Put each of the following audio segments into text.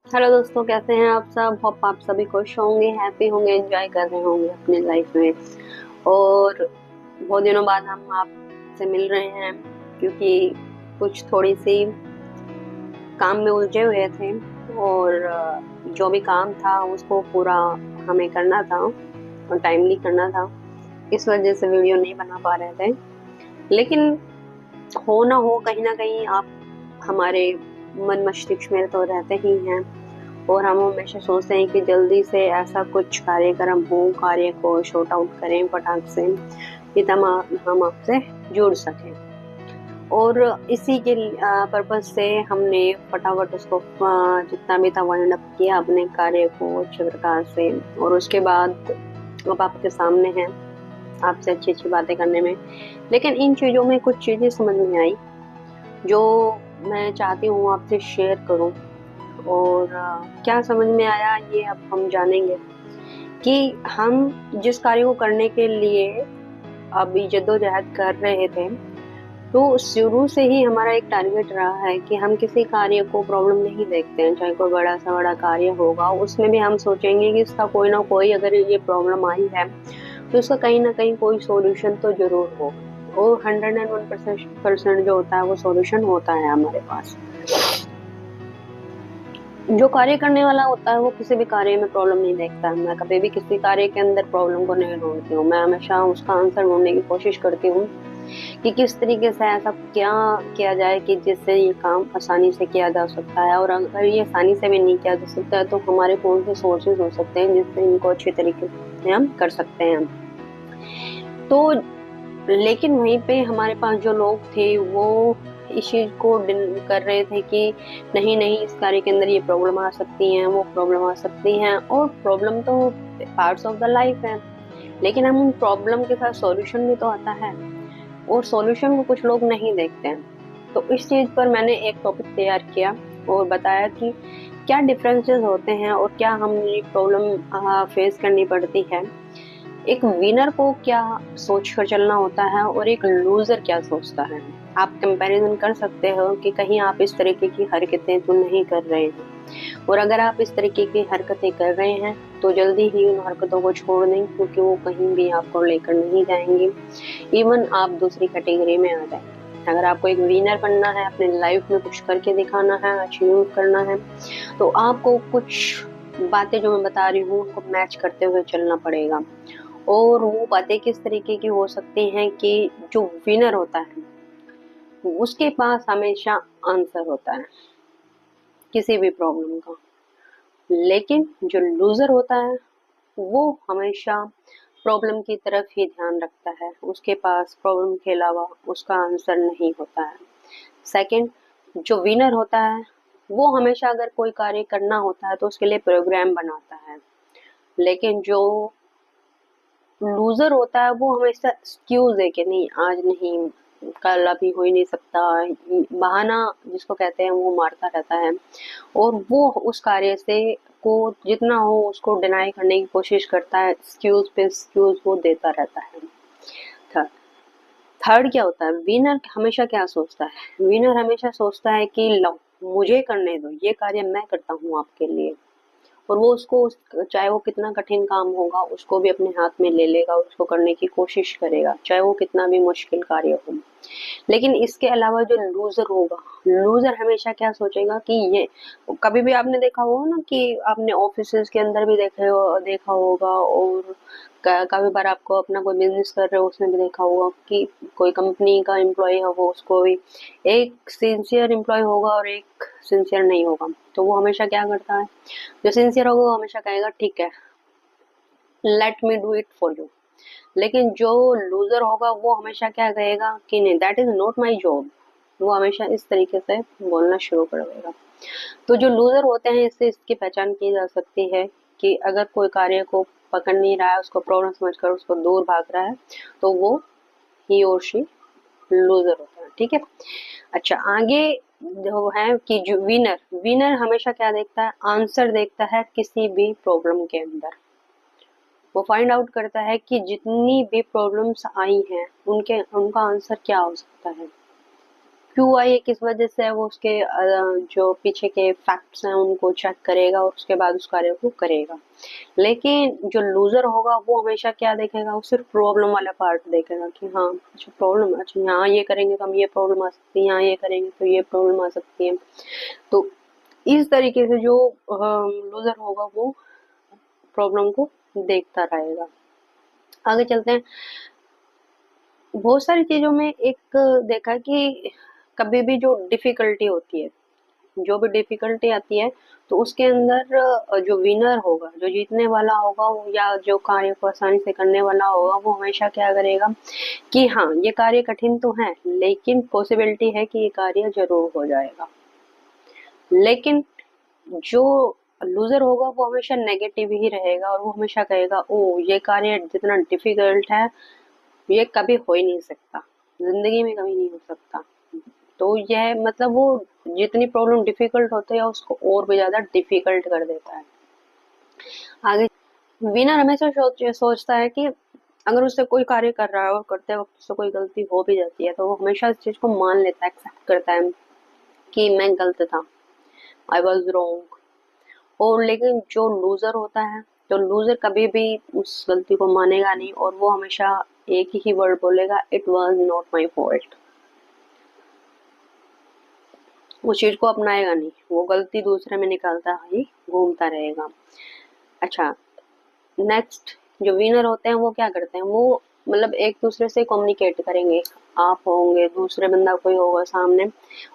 Hello दोस्तों, कैसे हैं आप सब। होप आप सभी खुश होंगे, हैप्पी होंगे, एंजॉय कर रहे होंगे अपने लाइफ में। और बहुत दिनों बाद हम आपसे मिल रहे हैं क्योंकि कुछ थोड़ी सी काम में उलझे हुए थे। और जो भी काम था उसको पूरा हमें करना था और टाइमली करना था। इस वजह से वीडियो नहीं बना पा रहे थे। लेकिन हो ना हो, कहीं ना कहीं आप हमारे मन मस्तिष्क में तो रहते ही हैं। और हम हमेशा सोचते हैं कि जल्दी से ऐसा कुछ कार्यक्रम हो, कार्य को शॉर्ट आउट करें फटाक से, कि हम आपसे जुड़ सकें। और इसी के पर्पज से हमने फटाफट उसको जितना भी था वाइंड अप किया अपने कार्य को अच्छे प्रकार से। और उसके बाद अब आपके सामने है, आपसे अच्छी अच्छी बातें करने में। लेकिन इन चीज़ों में कुछ चीज़ें समझ में आई जो मैं चाहती हूँ आपसे शेयर करूँ। और क्या समझ में आया ये अब हम जानेंगे कि हम जिस कार्य को करने के लिए अभी जद्दोजहद कर रहे थे, तो शुरू से ही हमारा एक टारगेट रहा है कि हम किसी कार्य को प्रॉब्लम नहीं देखते हैं। चाहे कोई बड़ा सा बड़ा कार्य होगा, उसमें भी हम सोचेंगे कि इसका कोई ना कोई, अगर ये प्रॉब्लम आई है तो इसका कहीं ना कहीं कोई सॉल्यूशन तो जरूर होगा। और 101% जो होता है वो सॉल्यूशन होता है हमारे पास। जो कार्य करने वाला होता है वो किसी भी कार्य में प्रॉब्लम नहीं देखता है। मैं कभी भी किसी कार्य के अंदर प्रॉब्लम को नहीं ढूंढती हूँ। मैं हमेशा उसका आंसर ढूंढने की कोशिश करती हूँ कि किस तरीके से ऐसा क्या किया जाए कि जिससे ये काम आसानी से किया जा सकता है। और अगर ये आसानी से भी नहीं किया जा सकता है तो हमारे कौन से सोर्सेज हो सकते हैं जिससे इनको अच्छे तरीके से हम कर सकते हैं। तो लेकिन वहीं पे हमारे पास जो लोग थे वो इस चीज को कर रहे थे कि नहीं नहीं, इस कार्य के अंदर ये प्रॉब्लम आ सकती है, वो प्रॉब्लम आ सकती है। और प्रॉब्लम तो पार्ट्स ऑफ द लाइफ है, लेकिन हम उन प्रॉब्लम के साथ सॉल्यूशन भी तो आता है। और सॉल्यूशन को कुछ लोग नहीं देखते हैं। तो इस चीज पर मैंने एक टॉपिक तैयार किया और बताया कि क्या डिफरेंसेस होते हैं और क्या हम ये प्रॉब्लम फेस करनी पड़ती है। एक विनर को क्या सोच कर चलना होता है और एक लूजर क्या सोचता है। आप कंपैरिजन कर सकते हो कि कहीं आप इस तरीके की हरकतें तो नहीं कर रहे हैं। और अगर आप इस तरीके की हरकतें कर रहे हैं तो जल्दी ही उन हरकतों को छोड़ दें, क्योंकि वो कहीं भी आपको लेकर नहीं जाएंगी। इवन आप दूसरी कैटेगरी में आ जाएंगे। अगर आपको एक विनर बनना है, अपने लाइफ में कुछ करके दिखाना है, अचीव करना है, तो आपको कुछ बातें जो मैं बता रही हूँ उनको मैच करते हुए चलना पड़ेगा। और वो बातें किस तरीके की हो सकती हैं कि जो विनर होता है उसके पास हमेशा आंसर होता है किसी भी प्रॉब्लम का। लेकिन जो लूजर होता है वो हमेशा प्रॉब्लम की तरफ ही ध्यान रखता है, उसके पास प्रॉब्लम के अलावा उसका आंसर नहीं होता है। सेकंड, जो विनर होता है वो हमेशा अगर कोई कार्य करना होता है तो उसके लिए प्रोग्राम बनाता है। लेकिन जो लूजर होता है वो हमेशा एक्सक्यूज है कि नहीं, आज नहीं, कल अभी हो ही नहीं सकता, बहाना जिसको कहते हैं वो मारता रहता है। और वो उस कार्य से को जितना हो उसको डिनाई करने की कोशिश करता है, एक्सक्यूज पे एक्सक्यूज वो देता रहता है। थर्ड थर्ड क्या होता है, विनर हमेशा क्या सोचता है, विनर हमेशा सोचता है कि लो, मुझे करने दो, ये कार्य मैं करता हूँ आपके लिए। और वो उसको चाहे वो कितना कठिन काम होगा उसको भी अपने हाथ में ले लेगा और उसको करने की कोशिश करेगा, चाहे वो कितना भी मुश्किल कार्य हो। लेकिन इसके अलावा जो लूजर होगा, लूजर हमेशा क्या सोचेगा कि ये, कभी भी आपने देखा होगा ना कि आपने ऑफिस के अंदर भी देखा होगा। और काफी बार आपको अपना कोई बिजनेस कर रहे हो उसमें भी देखा होगा कि कोई कंपनी का एम्प्लॉय हो, उसको भी एक सिंसियर एम्प्लॉय होगा और एक सिंसियर नहीं होगा। तो वो हमेशा क्या करता है, जो सिंसियर होगा वो हमेशा कहेगा ठीक है, let me do it for you. लेकिन जो लूजर होगा वो हमेशा क्या कहेगा कि नहीं, that is not my job. वो हमेशा इस तरीके से बोलना शुरू कर देगा। तो जो लूजर होते हैं इससे इसकी पहचान की जा सकती है कि अगर कोई कार्य को पकड़ नहीं रहा है, उसको प्रॉब्लम समझकर उसको दूर भाग रहा है, तो वो ही और शी लूजर होता है। ठीक है। अच्छा, आगे जो है कि जो विनर, विनर हमेशा क्या देखता है, आंसर देखता है किसी भी प्रॉब्लम के अंदर। वो फाइंड आउट करता है कि जितनी भी प्रॉब्लम्स आई हैं उनके उनका आंसर क्या हो सकता है। क्यों आई है, किस वजह से है, वो उसके जो पीछे के फैक्ट्स हैं उनको चेक करेगा और उसके बाद उस कार्य को करेगा। लेकिन जो लूजर होगा वो हमेशा क्या देखेगा, वो सिर्फ प्रॉब्लम वाला पार्ट देखेगा कि हाँ अच्छा प्रॉब्लम, अच्छा यहाँ ये करेंगे तो हम ये प्रॉब्लम आ सकती है, यहाँ ये करेंगे तो ये प्रॉब्लम आ सकती है। तो इस तरीके से जो लूजर होगा वो प्रॉब्लम को देखता रहेगा। आगे चलते हैं। बहुत सारी चीजों में एक देखा कि कभी भी जो डिफिकल्टी होती है, जो भी डिफिकल्टी आती है, तो उसके अंदर जो विनर होगा, जो जीतने वाला होगा, या जो कार्य को आसानी से करने वाला होगा, वो हमेशा क्या करेगा कि हाँ ये कार्य कठिन तो है लेकिन पॉसिबिलिटी है कि ये कार्य जरूर हो जाएगा। लेकिन जो लूजर होगा वो हमेशा नेगेटिव ही रहेगा और वो हमेशा कहेगा ओ ये कार्य जितना डिफिकल्ट है ये कभी हो ही नहीं सकता, जिंदगी में कभी नहीं हो सकता। तो यह मतलब वो जितनी प्रॉब्लम डिफिकल्ट होती है उसको और भी ज्यादा डिफिकल्ट कर देता है। आगे विनर हमेशा सोचता है कि अगर उससे कोई कार्य कर रहा है और करते वक्त उससे कोई गलती हो भी जाती है तो वो हमेशा इस चीज को मान लेता है, एक्सेप्ट करता है कि मैं गलत था, आई वॉज रॉन्ग। और लेकिन जो लूजर होता है, तो लूजर कभी भी उस गलती को मानेगा नहीं और वो हमेशा एक ही वर्ड बोलेगा, it was not my fault. उस चीज को अपनाएगा नहीं, वो गलती दूसरे में निकालता ही घूमता रहेगा। अच्छा, नेक्स्ट जो विनर होते हैं वो क्या करते हैं, वो मतलब एक दूसरे से कम्युनिकेट करेंगे, आप होंगे, दूसरे बंदा कोई होगा सामने,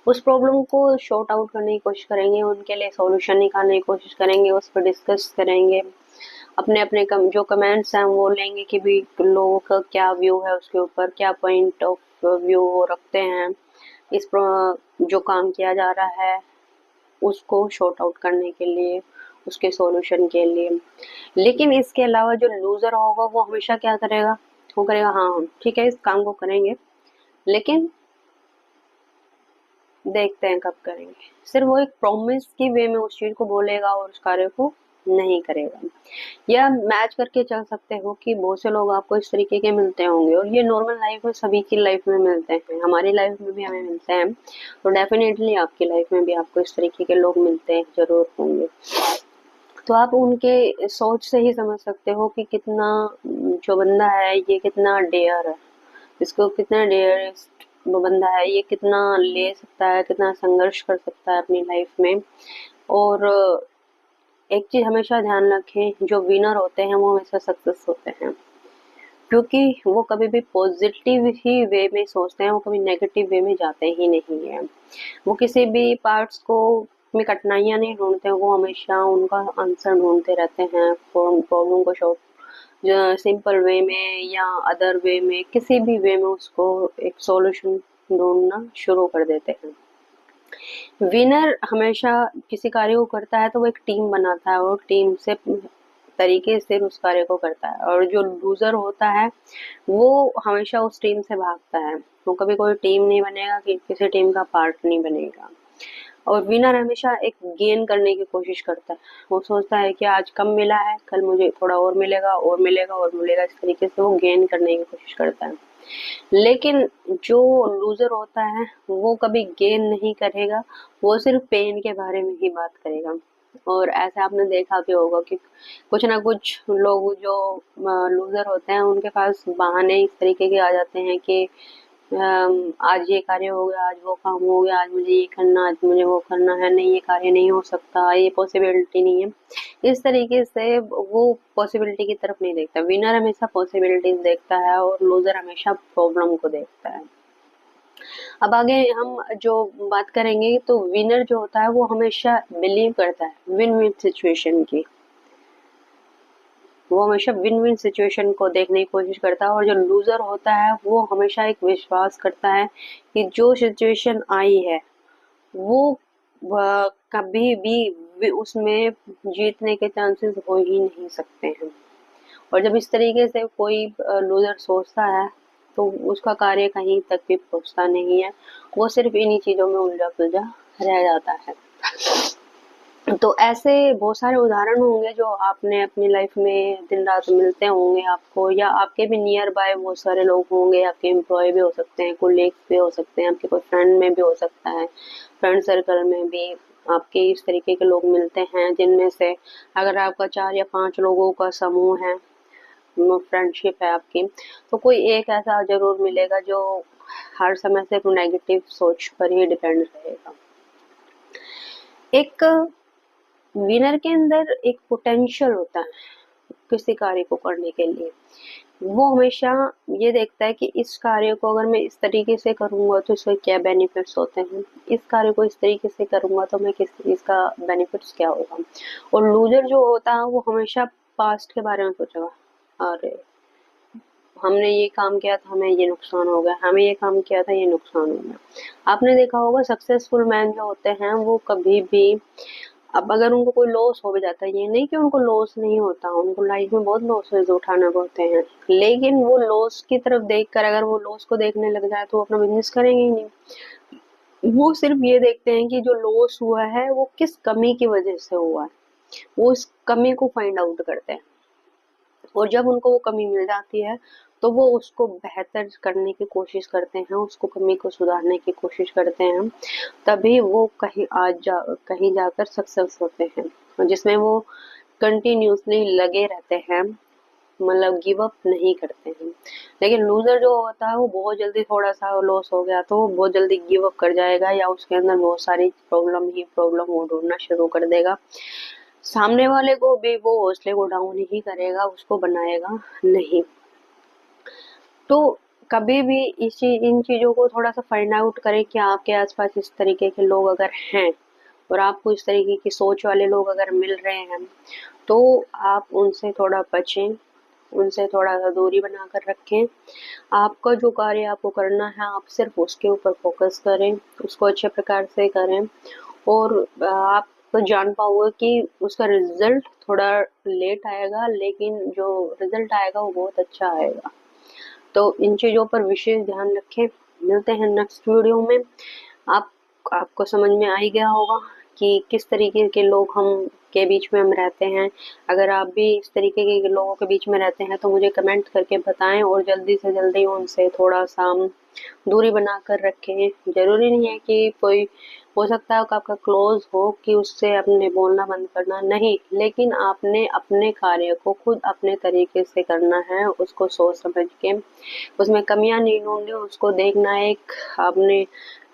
उस प्रॉब्लम को शॉर्ट आउट करने की कोशिश करेंगे, उनके लिए सॉल्यूशन निकालने की कोशिश करेंगे, उस पर डिस्कस करेंगे, अपने अपने जो कमेंट्स हैं वो लेंगे कि भी लोगों का क्या व्यू है उसके ऊपर, क्या पॉइंट ऑफ व्यू वो रखते हैं इस जो काम किया जा रहा है उसको शॉर्ट आउट करने के लिए, उसके सॉल्यूशन के लिए। लेकिन इसके अलावा जो लूजर होगा वो हमेशा क्या करेगा, वो करेगा हाँ ठीक है इस काम को करेंगे लेकिन देखते हैं कब करेंगे, सिर्फ वो एक प्रॉमिस की वे में उस चीज को बोलेगा और उस कार्य को नहीं करेगा। या मैच करके चल सकते हो कि बहुत से लोग आपको इस तरीके के मिलते होंगे और ये नॉर्मल लाइफ में सभी की लाइफ में मिलते हैं, हमारी लाइफ में भी हमें मिलते हैं, तो डेफिनेटली आपकी लाइफ में भी आपको इस तरीके के लोग मिलते हैं, जरूर होंगे। तो आप उनके सोच से ही समझ सकते हो कि कितना जो बंदा है ये कितना डेयर है, इसको कितना डेयरेस्ट वो बंदा है, ये कितना ले सकता है, कितना संघर्ष कर सकता है अपनी लाइफ में। और एक चीज हमेशा ध्यान रखें, जो विनर होते हैं वो हमेशा सक्सेस होते हैं, क्योंकि वो कभी भी पॉजिटिव ही वे में सोचते हैं, वो कभी नेगेटिव वे में जाते ही नहीं है। वो किसी भी पार्ट्स को में कठिनाइयां नहीं ढूंढते, वो हमेशा उनका आंसर ढूंढते रहते हैं, प्रॉब्लम को शॉर्ट सिंपल वे में या अदर वे में, किसी भी वे में उसको एक सॉल्यूशन ढूंढना शुरू कर देते हैं। विनर हमेशा किसी कार्य को करता है तो वो एक टीम बनाता है और टीम से तरीके से उस कार्य को करता है, और जो लूजर होता है वो हमेशा उस टीम से भागता है, वो कभी कोई टीम नहीं बनेगा, कि किसी टीम का पार्ट नहीं बनेगा। और विनर हमेशा एक गेन करने की कोशिश करता है, वो सोचता है कि आज कम मिला है कल मुझे थोड़ा और मिलेगा और मिलेगा और मिलेगा, इस तरीके से वो गेन करने की कोशिश करता है। लेकिन जो लूजर होता है वो कभी गेन नहीं करेगा, वो सिर्फ पेन के बारे में ही बात करेगा। और ऐसे आपने देखा भी होगा कि कुछ ना कुछ लोग जो लूजर होते हैं उनके पास बहाने इस तरीके के आ जाते हैं कि आज ये कार्य हो गया, आज वो काम हो गया, आज मुझे ये करना, आज मुझे वो करना है, नहीं ये कार्य नहीं हो सकता, ये पॉसिबिलिटी नहीं है। इस तरीके से वो पॉसिबिलिटी की तरफ नहीं देखता। विनर हमेशा पॉसिबिलिटीज देखता है और लूजर हमेशा प्रॉब्लम को देखता है। अब आगे हम जो बात करेंगे, तो विनर जो होता है वो हमेशा बिलीव करता है विन विन सिचुएशन की, वो हमेशा विन विन सिचुएशन को देखने की कोशिश करता है। और जो लूजर होता है वो हमेशा एक विश्वास करता है कि जो सिचुएशन आई है वो कभी भी उसमें जीतने के चांसेस हो ही नहीं सकते हैं। और जब इस तरीके से कोई लूजर सोचता है तो उसका कार्य कहीं तक भी पहुंचता नहीं है, वो सिर्फ इन्हीं चीजों में उलझा पुलझा रह जाता है। तो ऐसे बहुत सारे उदाहरण होंगे जो आपने अपनी लाइफ में दिन रात मिलते होंगे आपको, या आपके भी नियर बाय बहुत सारे लोग होंगे, आपके एम्प्लॉय भी हो सकते हैं, कोलीग्स भी हो सकते हैं, आपके कोई फ्रेंड में भी हो सकता है, फ्रेंड सर्कल में भी आपके इस तरीके के लोग मिलते हैं, जिनमें से अगर आपका 4 या 5 लोगों का समूह है, फ्रेंडशिप है आपकी, तो कोई एक ऐसा ज़रूर मिलेगा जो हर समय सिर्फ नेगेटिव सोच पर ही डिपेंड रहेगा। एक विनर के अंदर एक पोटेंशियल होता है किसी कार्य को करने के लिए। वो हमेशा ये देखता है कि इस कार्य को अगर मैं इस तरीके से करूँगा तो इसके क्या बेनिफिट्स होते हैं, इस कार्य को इस तरीके से करूँगा तो मैं किस इसका बेनिफिट्स क्या होगा। और लूज़र जो होता है वो हमेशा पास्ट के बारे में सोचेगा, अरे हमने ये काम किया था, हमें ये नुकसान हो गया, हमें ये काम किया था, ये नुकसान हो गया। आपने देखा होगा सक्सेसफुल मैन जो होते हैं वो कभी भी, अब अगर उनको कोई लॉस हो भी जाता है, ये नहीं कि उनको लॉस नहीं होता, उनको लाइफ में बहुत लॉसेस उठाने पड़ते हैं, लेकिन वो लॉस की तरफ देखकर अगर वो लॉस को देखने लग जाए तो वो अपना बिजनेस करेंगे ही नहीं। वो सिर्फ ये देखते हैं कि जो लॉस हुआ है वो किस कमी की वजह से हुआ है, वो इस कमी को फाइंड आउट करते हैं, और जब उनको वो कमी मिल जाती है तो वो उसको बेहतर करने की कोशिश करते हैं, उसको कमी को सुधारने की कोशिश करते हैं, तभी वो कहीं जाकर सक्सेस होते हैं, और जिसमें वो कंटिन्यूसली लगे रहते हैं, मतलब गिव अप नहीं करते हैं। लेकिन लूजर जो होता है वो बहुत जल्दी, थोड़ा सा लॉस हो गया तो वो बहुत जल्दी गिव अप कर जाएगा, या उसके अंदर बहुत सारी प्रॉब्लम वो ढूंढना शुरू कर देगा। सामने वाले को भी वो हौसले को डाउन ही करेगा, उसको बनाएगा नहीं। तो कभी भी इन चीजों को थोड़ा सा फाइंड आउट करें कि आपके आसपास इस तरीके के लोग अगर हैं, और आपको इस तरीके की सोच वाले लोग अगर मिल रहे हैं, तो आप उनसे थोड़ा बचें, उनसे थोड़ा सा दूरी बनाकर रखें। आपका जो कार्य आपको करना है आप सिर्फ उसके ऊपर फोकस करें, उसको अच्छे प्रकार से करें, और आप तो जान पाओगे कि उसका रिजल्ट थोड़ा लेट आएगा, लेकिन जो रिजल्ट आएगा वो बहुत अच्छा आएगा। तो इन चीज़ों पर विशेष ध्यान रखें। मिलते हैं नेक्स्ट वीडियो में। आप आपको समझ में आ ही गया होगा कि किस तरीके के लोग हम के बीच में हम रहते हैं। अगर आप भी इस तरीके के लोगों के बीच में रहते हैं तो मुझे कमेंट करके बताएं, और जल्दी से जल्दी उनसे थोड़ा सा दूरी बनाकर रखें। ज़रूरी नहीं है कि कोई, हो सकता है कि आपका क्लोज हो कि उससे आपने बोलना बंद करना नहीं, लेकिन आपने अपने कार्य को खुद अपने तरीके से करना है, उसको सोच समझ के, उसमें कमियां नहीं ढूंढनी, उसको देखना है, एक आपने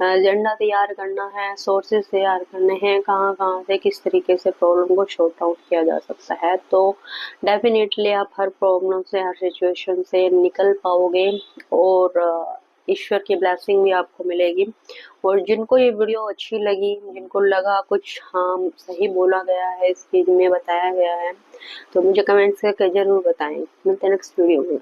एजेंडा तैयार करना है, सोर्सेज तैयार करने हैं, कहाँ कहाँ से किस तरीके से प्रॉब्लम को शॉर्ट आउट किया जा सकता है, तो डेफिनेटली आप हर प्रॉब्लम से, हर सिचुएशन से निकल पाओगे, और ईश्वर की ब्लेसिंग भी आपको मिलेगी। और जिनको ये वीडियो अच्छी लगी, जिनको लगा कुछ हाँ सही बोला गया है, इस चीज़ में बताया गया है, तो मुझे कमेंट्स करके ज़रूर बताएं। मिलते हैं नेक्स्ट वीडियो में।